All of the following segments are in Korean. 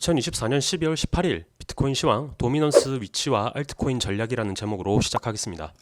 2024년 12월 18일 비트코인 시황 도미넌스 위치와 알트코인 전략이라는 제목으로 시작하겠습니다.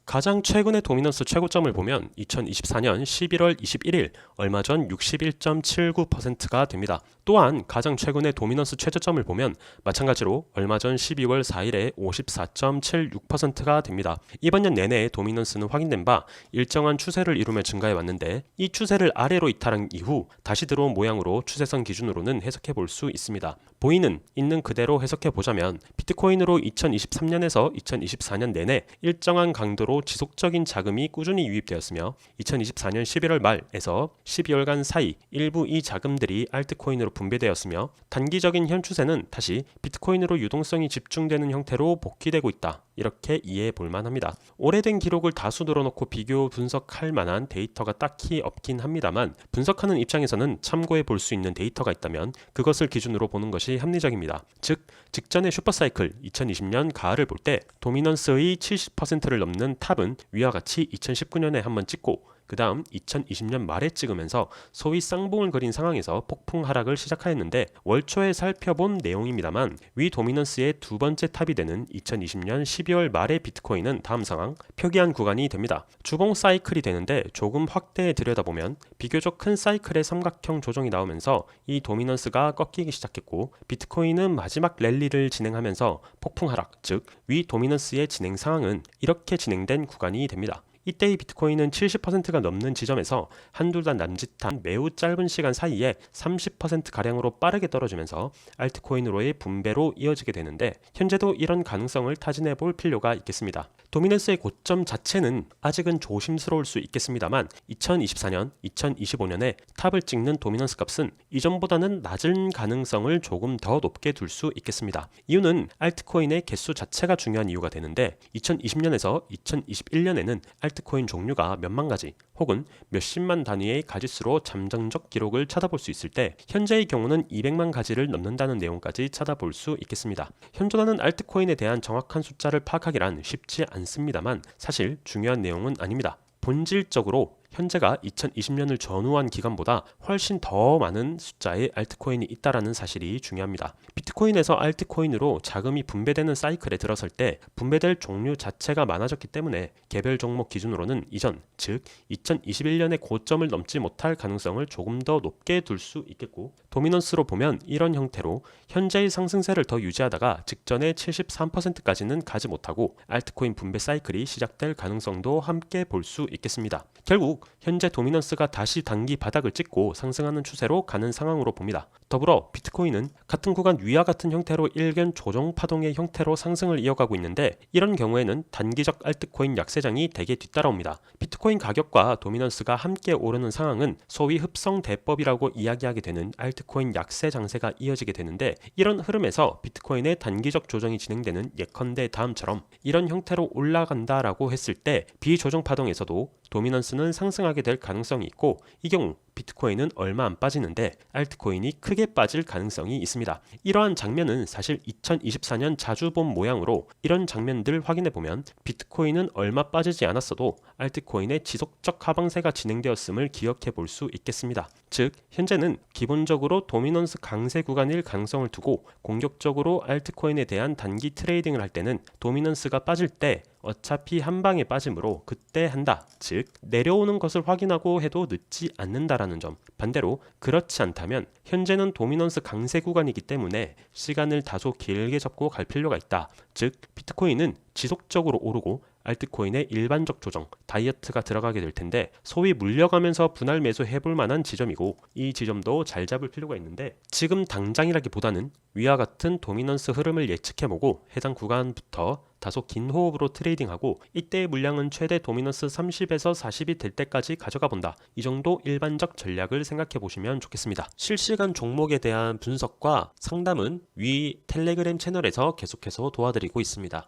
가장 최근의 도미넌스 최고점을 보면 2024년 11월 21일 얼마 전 61.79%가 됩니다. 또한 가장 최근의 도미넌스 최저점을 보면 마찬가지로 얼마 전 12월 4일에 54.76%가 됩니다. 이번 년 내내 도미넌스는 확인된 바 일정한 추세를 이루며 증가해 왔는데 이 추세를 아래로 이탈한 이후 다시 들어온 모양으로 추세선 기준으로는 해석해 볼 수 있습니다. 보이는 있는 그대로 해석해 보자면 비트코인으로 2023년에서 2024년 내내 일정한 강도로 지속적인 자금이 꾸준히 유입되었으며 2024년 11월 말에서 12월간 사이 일부 이 자금들이 알트코인으로 분배되었으며 단기적인 현 추세는 다시 비트코인으로 유동성이 집중되는 형태로 복귀되고 있다. 이렇게 이해해 볼 만합니다. 오래된 기록을 다수 늘어놓고 비교 분석할 만한 데이터가 딱히 없긴 합니다만 분석하는 입장에서는 참고해 볼 수 있는 데이터가 있다면 그것을 기준으로 보는 것이 합리적입니다. 즉 직전의 슈퍼사이클 2020년 가을을 볼 때 도미넌스의 70%를 넘는 탑은 위와 같이 2019년에 한번 찍고 그 다음 2020년 말에 찍으면서 소위 쌍봉을 그린 상황에서 폭풍 하락을 시작하였는데 월초에 살펴본 내용입니다만 위 도미넌스의 두 번째 탑이 되는 2020년 12월 말의 비트코인은 다음 상황 표기한 구간이 됩니다. 주봉 사이클이 되는데 조금 확대해 들여다보면 비교적 큰 사이클의 삼각형 조정이 나오면서 이 도미넌스가 꺾이기 시작했고 비트코인은 마지막 랠리를 진행하면서 폭풍 하락 즉 위 도미넌스의 진행 상황은 이렇게 진행된 구간이 됩니다. 이때의 비트코인은 70%가 넘는 지점에서 한두 달 남짓한 매우 짧은 시간 사이에 30%가량으로 빠르게 떨어지면서 알트코인으로의 분배로 이어지게 되는데 현재도 이런 가능성을 타진해 볼 필요가 있겠습니다. 도미넌스의 고점 자체는 아직은 조심스러울 수 있겠습니다만 2024년, 2025년에 탑을 찍는 도미넌스 값은 이전보다는 낮은 가능성을 조금 더 높게 둘 수 있겠습니다. 이유는 알트코인의 개수 자체가 중요한 이유가 되는데 2020년에서 2021년에는 알트코인 종류가 몇만 가지 혹은 몇십만 단위의 가지수로 잠정적 기록을 찾아볼 수 있을 때 현재의 경우는 200만 가지를 넘는다는 내용까지 찾아볼 수 있겠습니다. 현존하는 알트코인에 대한 정확한 숫자를 파악하기란 쉽지 않습니다만 사실 중요한 내용은 아닙니다. 본질적으로 현재가 2020년을 전후한 기간보다 훨씬 더 많은 숫자의 알트코인이 있다는 사실이 중요합니다. 비트코인에서 알트코인으로 자금이 분배되는 사이클에 들어설 때 분배될 종류 자체가 많아졌기 때문에 개별 종목 기준으로는 이전, 즉 2021년의 고점을 넘지 못할 가능성을 조금 더 높게 둘 수 있겠고 도미넌스로 보면 이런 형태로 현재의 상승세를 더 유지하다가 직전의 73%까지는 가지 못하고 알트코인 분배 사이클이 시작될 가능성도 함께 볼 수 있겠습니다. 결국 현재 도미넌스가 다시 단기 바닥을 찍고 상승하는 추세로 가는 상황으로 봅니다. 더불어 비트코인은 같은 구간 위와 같은 형태로 일견 조정 파동의 형태로 상승을 이어가고 있는데 이런 경우에는 단기적 알트코인 약세장이 대개 뒤따라옵니다. 비트코인 가격과 도미넌스가 함께 오르는 상황은 소위 흡성 대법이라고 이야기하게 되는 알트코인 약세 장세가 이어지게 되는데 이런 흐름에서 비트코인의 단기적 조정이 진행되는 예컨대 다음처럼 이런 형태로 올라간다라고 했을 때 비조정 파동에서도 도미넌스는 상승하게 될 가능성이 있고 이 경우 비트코인은 얼마 안 빠지는데 알트코인이 크게 빠질 가능성이 있습니다. 이러한 장면은 사실 2024년 자주 본 모양으로 이런 장면들 확인해보면 비트코인은 얼마 빠지지 않았어도 알트코인의 지속적 하방세가 진행되었음을 기억해 볼 수 있겠습니다. 즉 현재는 기본적으로 도미넌스 강세 구간일 가능성을 두고 공격적으로 알트코인에 대한 단기 트레이딩을 할 때는 도미넌스가 빠질 때 어차피 한 방에 빠지므로 그때 한다. 즉 내려오는 것을 확인하고 해도 늦지 않는다라는 점. 반대로 그렇지 않다면 현재는 도미넌스 강세 구간이기 때문에 시간을 다소 길게 잡고 갈 필요가 있다. 즉 비트코인은 지속적으로 오르고 알트코인의 일반적 조정, 다이어트가 들어가게 될 텐데 소위 물려가면서 분할 매수 해볼 만한 지점이고 이 지점도 잘 잡을 필요가 있는데 지금 당장이라기보다는 위와 같은 도미넌스 흐름을 예측해보고 해당 구간부터 다소 긴 호흡으로 트레이딩하고 이때의 물량은 최대 도미넌스 30에서 40이 될 때까지 가져가 본다. 이 정도 일반적 전략을 생각해 보시면 좋겠습니다. 실시간 종목에 대한 분석과 상담은 위 텔레그램 채널에서 계속해서 도와드리고 있습니다.